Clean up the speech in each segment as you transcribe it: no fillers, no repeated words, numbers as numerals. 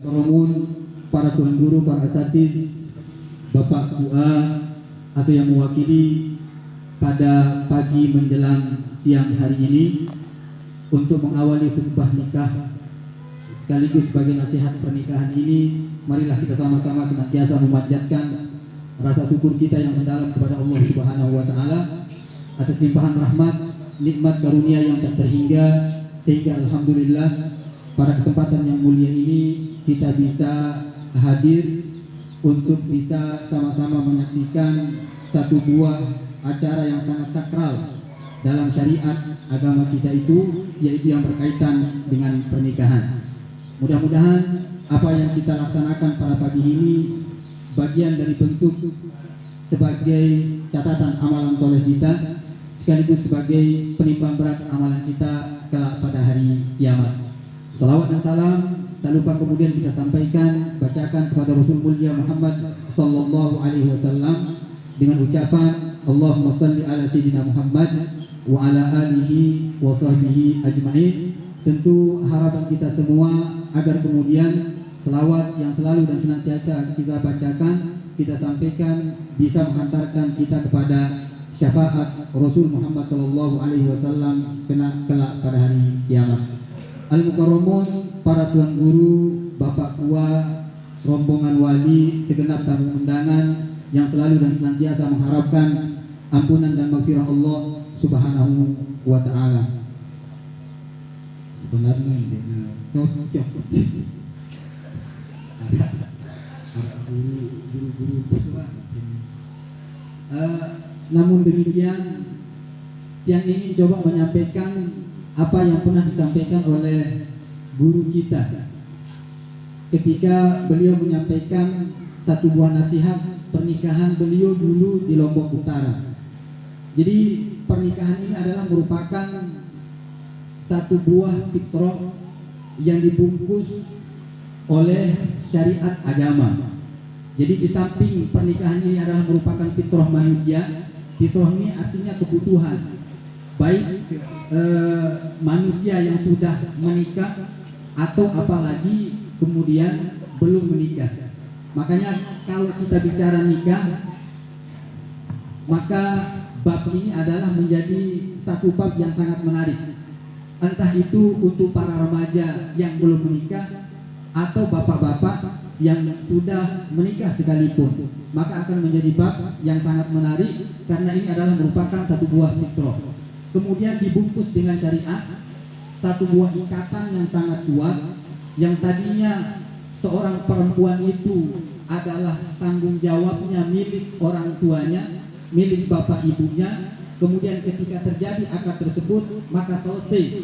Romun, para tuan guru, para asatiz, Bapak Tua atau yang mewakili pada pagi menjelang siang hari ini untuk mengawali khutbah nikah sekaligus sebagai nasihat pernikahan ini, marilah kita sama-sama senantiasa memanjatkan rasa syukur kita yang mendalam kepada Allah Subhanahu wa taala atas limpahan rahmat, nikmat karunia yang tak terhingga, sehingga alhamdulillah pada kesempatan yang mulia ini kita bisa hadir untuk bisa sama-sama menyaksikan satu buah acara yang sangat sakral dalam syariat agama kita itu, yaitu yang berkaitan dengan pernikahan. Mudah-mudahan apa yang kita laksanakan pada pagi ini bagian dari bentuk sebagai catatan amalan soleh kita, sekaligus sebagai penimbang berat amalan kita kelak pada hari kiamat. Salawat dan salam tak lupa kemudian kita sampaikan, bacakan kepada Rasul mulia Muhammad sallallahu alaihi wasallam dengan ucapan Allahumma salli ala sayyidina Muhammad wa ala alihi wa sahbihi ajma'in. Tentu harapan kita semua agar kemudian selawat yang selalu dan senantiasa kita bacakan, kita sampaikan, bisa menghantarkan kita kepada syafaat Rasul Muhammad sallallahu alaihi wasallam kelak pada hari kiamat. Al-Mukarramun, para tuan guru, Bapak Tua, rombongan wali, segenap tamu undangan yang selalu dan senantiasa mengharapkan ampunan dan maghfirah Allah Subhanahu wa taala. Sebenarnya cocok guru-guru tua. Namun demikian, yang ingin coba menyampaikan apa yang pernah disampaikan oleh guru kita ketika beliau menyampaikan satu buah nasihat pernikahan beliau dulu di Lombok Utara. Jadi pernikahan ini adalah merupakan satu buah fitrah yang dibungkus oleh syariat agama. Jadi di samping pernikahan ini adalah merupakan fitrah manusia, fitrah ini artinya kebutuhan baik manusia yang sudah menikah atau apalagi kemudian belum menikah. Makanya kalau kita bicara nikah, maka bab ini adalah menjadi satu bab yang sangat menarik. Entah itu untuk para remaja yang belum menikah atau bapak-bapak yang sudah menikah sekalipun, maka akan menjadi bab yang sangat menarik karena ini adalah merupakan satu buah fitrah. Kemudian dibungkus dengan syariat, satu buah ikatan yang sangat kuat, yang tadinya seorang perempuan itu adalah tanggung jawabnya milik orang tuanya, milik bapak ibunya. Kemudian ketika terjadi akad tersebut, maka selesai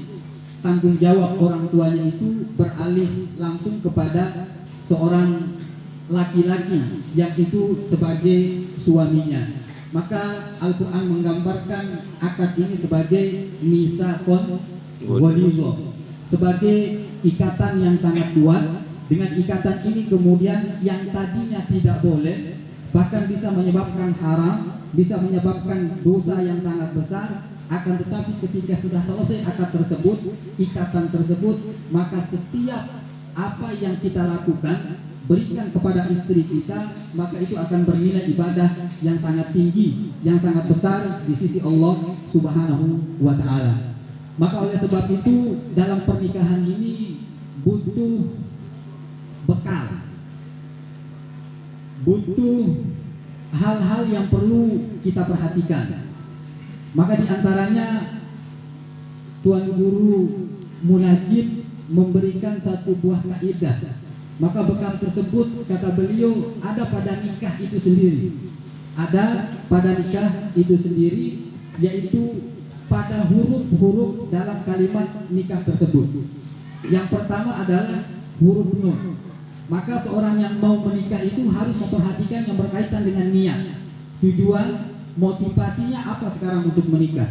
tanggung jawab orang tuanya itu beralih langsung kepada seorang laki-laki yang itu sebagai suaminya. Maka Al-Quran menggambarkan akad ini sebagai misaqon walidhah, sebagai ikatan yang sangat kuat. Dengan ikatan ini kemudian yang tadinya tidak boleh, bahkan bisa menyebabkan haram, bisa menyebabkan dosa yang sangat besar. Akan tetapi ketika sudah selesai akad tersebut, ikatan tersebut, maka setiap apa yang kita lakukan, berikan kepada istri kita, maka itu akan bernilai ibadah yang sangat tinggi, yang sangat besar di sisi Allah Subhanahu wa ta'ala. Maka oleh sebab itu dalam pernikahan ini butuh bekal, butuh hal-hal yang perlu kita perhatikan. Maka diantaranya Tuan Guru Munajid memberikan satu buah kaidah. Maka bekal tersebut, kata beliau, ada pada nikah itu sendiri. Ada pada nikah itu sendiri, yaitu pada huruf-huruf dalam kalimat nikah tersebut. Yang pertama adalah huruf nun. Maka seorang yang mau menikah itu harus memperhatikan yang berkaitan dengan niat, tujuan, motivasinya apa sekarang untuk menikah.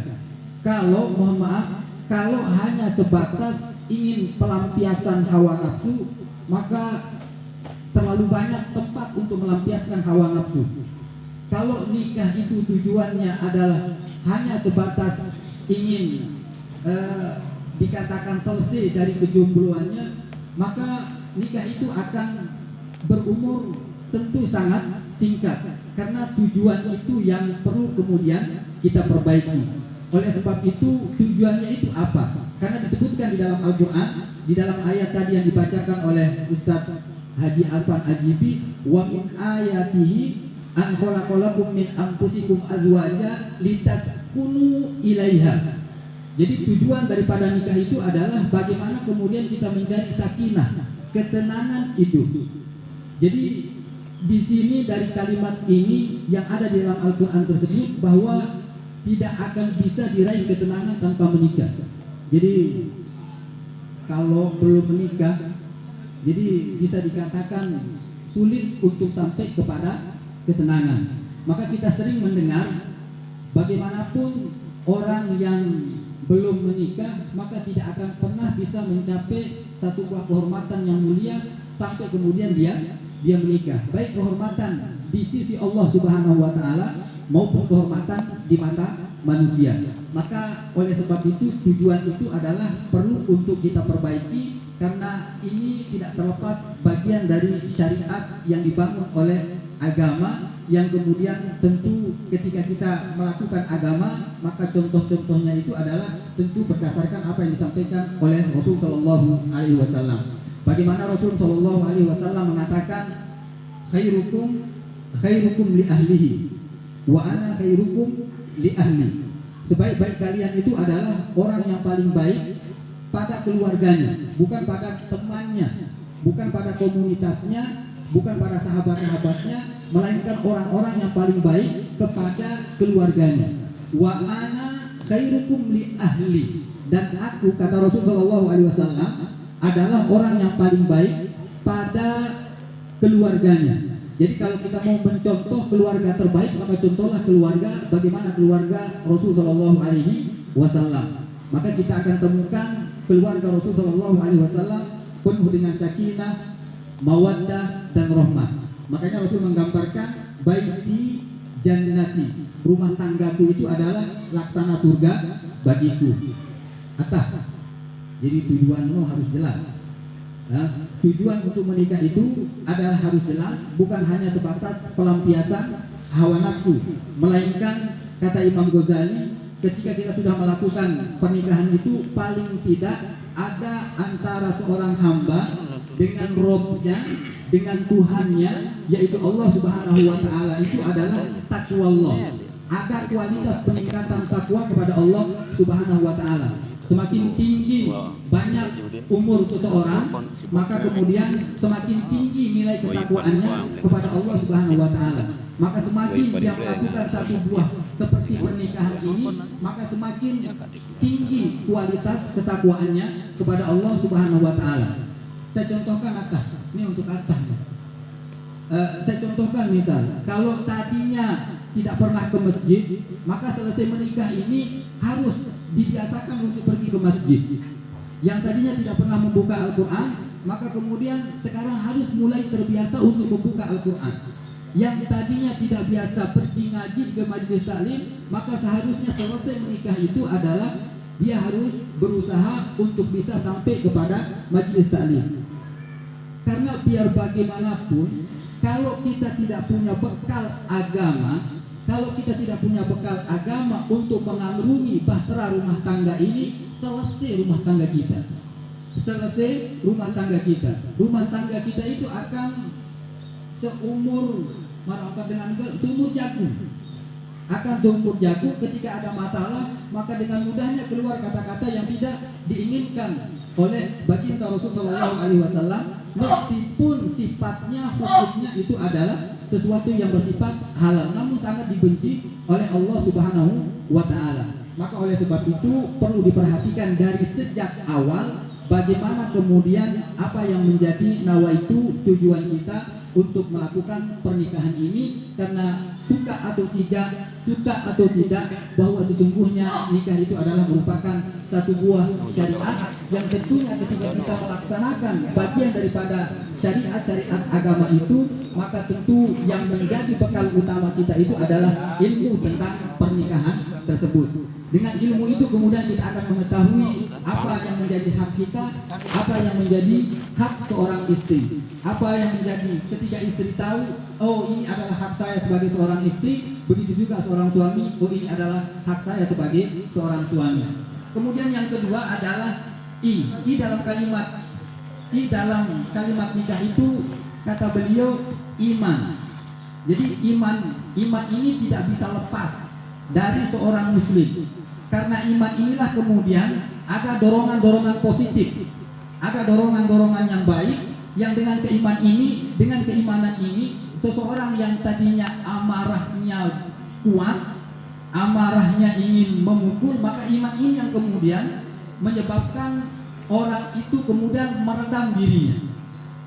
Kalau, mohon maaf, kalau hanya sebatas ingin pelampiasan hawa nafsu, maka terlalu banyak tempat untuk melampiaskan hawa nafsu. Kalau nikah itu tujuannya adalah hanya sebatas ingin dikatakan selesai dari kejombloannya, maka nikah itu akan berumur tentu sangat singkat, karena tujuan itu yang perlu kemudian kita perbaiki. Oleh sebab itu tujuannya itu apa? Karena disebutkan di dalam Al-Quran, di dalam ayat tadi yang dibacakan oleh Ustaz Haji Arfan Ajibi, wa min ayatihi an khalaqalakum min anfusikum azwaja litaskunu ilaiha. Jadi tujuan daripada nikah itu adalah bagaimana kemudian kita mencari sakinah, ketenangan hidup. Jadi di sini dari kalimat ini yang ada di dalam Al-Quran tersebut bahwa tidak akan bisa diraih ketenangan tanpa menikah. Jadi kalau belum menikah, jadi bisa dikatakan sulit untuk sampai kepada ketenangan. Maka kita sering mendengar bagaimanapun orang yang belum menikah maka tidak akan pernah bisa mencapai satu kehormatan yang mulia sampai kemudian dia menikah. Baik kehormatan di sisi Allah Subhanahu wa taala maupun kehormatan di mata manusia. Maka oleh sebab itu tujuan itu adalah perlu untuk kita perbaiki, karena ini tidak terlepas bagian dari syariat yang dibangun oleh agama, yang kemudian tentu ketika kita melakukan agama maka contoh-contohnya itu adalah tentu berdasarkan apa yang disampaikan oleh Rasul Shallallahu Alaihi Wasallam. Bagaimana Rasul Shallallahu Alaihi Wasallam mengatakan khairukum li ahlihi wa ana khairukum li ahli. Sebaik-baik kalian itu adalah orang yang paling baik pada keluarganya, bukan pada temannya, bukan pada komunitasnya, bukan pada sahabat-sahabatnya, melainkan orang-orang yang paling baik kepada keluarganya. Wa ana khairukum li ahli, dan aku, kata Rasulullah SAW, adalah orang yang paling baik pada keluarganya. Jadi kalau kita mau mencontoh keluarga terbaik, maka contohlah keluarga bagaimana keluarga Rasul Shallallahu Alaihi Wasallam. Maka kita akan temukan keluarga Rasul Shallallahu Alaihi Wasallam penuh dengan sakinah, mawaddah dan rahmah. Makanya Rasul menggambarkan baiti jannati, rumah tanggaku itu adalah laksana surga bagiku. Atah. Jadi tujuanmu harus jelas. Nah, tujuan untuk menikah itu adalah harus jelas, bukan hanya sebatas pelampiasan hawa nafsu, melainkan kata Imam Ghazali, ketika kita sudah melakukan pernikahan itu paling tidak ada antara seorang hamba dengan Robnya, dengan Tuhannya, yaitu Allah Subhanahu wa taala, itu adalah takwa Allah. Ada kualitas peningkatan takwa kepada Allah Subhanahu wa taala. Semakin tinggi banyak umur seseorang, maka kemudian semakin tinggi nilai ketakwaannya kepada Allah Subhanahu wa taala. Maka semakin dia melakukan satu buah seperti pernikahan ini, maka semakin tinggi kualitas ketakwaannya kepada Allah Subhanahu wa taala. Saya contohkan Atah, ini untuk Atah. Saya contohkan misal, kalau tadinya tidak pernah ke masjid, maka selesai menikah ini harus dibiasakan untuk pergi ke masjid. Yang tadinya tidak pernah membuka Al-Quran, maka kemudian sekarang harus mulai terbiasa untuk membuka Al-Quran. Yang tadinya tidak biasa pergi ngaji ke majelis taklim, maka seharusnya selesai menikah itu adalah dia harus berusaha untuk bisa sampai kepada majelis taklim. Karena biar bagaimanapun, kalau kita tidak punya bekal agama, kalau kita tidak punya bekal agama untuk mengarungi bahtera rumah tangga ini, selesai rumah tangga kita. Selesai rumah tangga kita. Rumah tangga kita itu akan seumur jagung. Akan seumur jagung. Ketika ada masalah, maka dengan mudahnya keluar kata-kata yang tidak diinginkan oleh baginda Rasulullah SAW, meskipun sifatnya, hukumnya itu adalah sesuatu yang bersifat halal, namun sangat dibenci oleh Allah Subhanahu wa taala. Maka oleh sebab itu perlu diperhatikan dari sejak awal bagaimana kemudian apa yang menjadi nawaitu tujuan kita untuk melakukan pernikahan ini, karena suka atau tidak bahwa sesungguhnya nikah itu adalah merupakan satu buah syariat yang tentunya ketika kita melaksanakan bagian daripada syariat agama itu, maka tentu yang menjadi bekal utama kita itu adalah ilmu tentang pernikahan tersebut. Dengan ilmu itu kemudian kita akan mengetahui apa yang menjadi hak kita, apa yang menjadi hak seorang istri, apa yang menjadi ketika istri tahu, oh ini adalah hak saya sebagai seorang istri, begitu juga seorang suami, oh ini adalah hak saya sebagai seorang suami. Kemudian yang kedua adalah I dalam kalimat nikah itu kata beliau iman. Jadi iman ini tidak bisa lepas dari seorang muslim. Karena iman inilah kemudian ada dorongan-dorongan positif, ada dorongan-dorongan yang baik, yang dengan keimanan ini seseorang yang tadinya amarahnya kuat, amarahnya ingin memukul, maka iman ini yang kemudian menyebabkan orang itu kemudian meredam dirinya.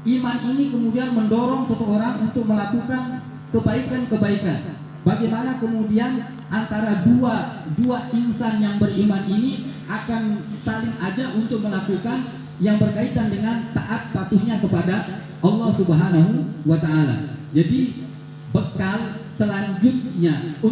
Iman ini kemudian mendorong seseorang untuk melakukan kebaikan-kebaikan. Bagaimana kemudian antara dua insan yang beriman ini akan saling aja untuk melakukan yang berkaitan dengan taat patuhnya kepada Allah Subhanahu wa Ta'ala. Jadi bekal selanjutnya